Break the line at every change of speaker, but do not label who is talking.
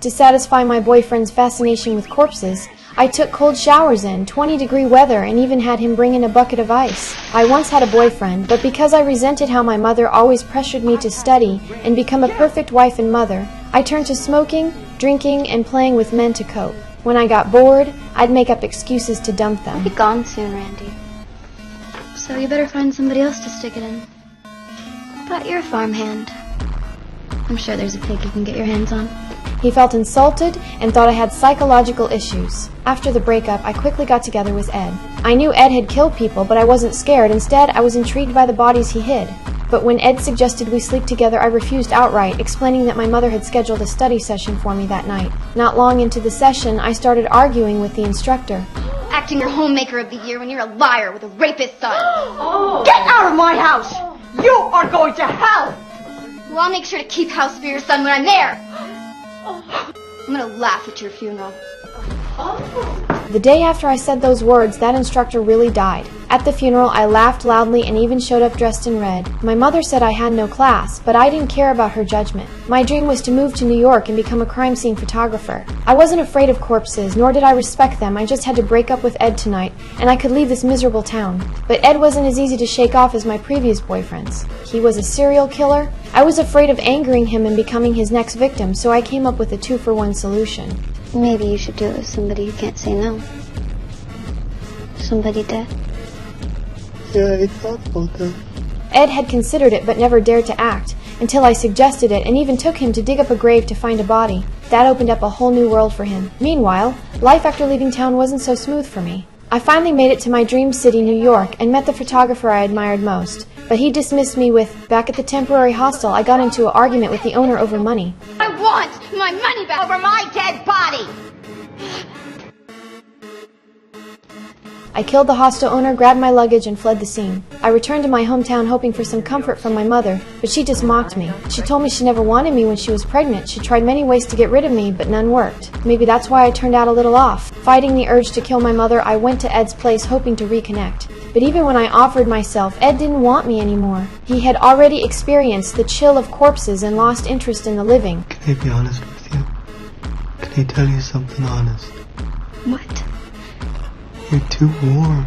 To satisfy my boyfriend's fascination with corpses, I took cold showers in 20-degree weather and even had him bring in a bucket of ice. I once had a boyfriend, but because I resented how my mother always pressured me to study and become a perfect wife and mother, I turned to smoking, drinking, and playing with men to cope. When I got bored, I'd make up excuses to dump them.
I'll be gone soon, Randy. So you better find somebody else to stick it in. But you're a farmhand. I'm sure there's a pig you can get your hands on.
He felt insulted and thought I had psychological issues. After the breakup, I quickly got together with Ed. I knew Ed had killed people, but I wasn't scared. Instead, I was intrigued by the bodies he hid. But when Ed suggested we sleep together, I refused outright, explaining that my mother had scheduled a study session for me that night. Not long into the session, I started arguing with the instructor.
Acting your homemaker of the year when you're a liar with a rapist son.
Oh. Get out of my house! You are going to hell!
Well, I'll make sure to keep house for your son when I'm there. I'm gonna laugh at your funeral.
The day after I said those words, that instructor really died. At the funeral, I laughed loudly and even showed up dressed in red. My mother said I had no class, but I didn't care about her judgment. My dream was to move to New York and become a crime scene photographer. I wasn't afraid of corpses, nor did I respect them. I just had to break up with Ed tonight, and I could leave this miserable town. But Ed wasn't as easy to shake off as my previous boyfriends. He was a serial killer. I was afraid of angering him and becoming his next victim, so I came up with a 2-for-1 solution.
Maybe you should do it with somebody who can't say no. Somebody dead.
Yeah, I thought about that.
Ed had considered it but never dared to act, until I suggested it and even took him to dig up a grave to find a body. That opened up a whole new world for him. Meanwhile, life after leaving town wasn't so smooth for me. I finally made it to my dream city, New York, and met the photographer I admired most. But he dismissed me with, back at the temporary hostel, I got into an argument with the owner over money.
I want my money back over my dead body!
I killed the hostel owner, grabbed my luggage, and fled the scene. I returned to my hometown hoping for some comfort from my mother, but she just mocked me. She told me she never wanted me when she was pregnant. She tried many ways to get rid of me, but none worked. Maybe that's why I turned out a little off. Fighting the urge to kill my mother, I went to Ed's place hoping to reconnect. But even when I offered myself, Ed didn't want me anymore. He had already experienced the chill of corpses and lost interest in the living.
Can I be honest with you? Can I tell you something honest?
What?
You're too warm.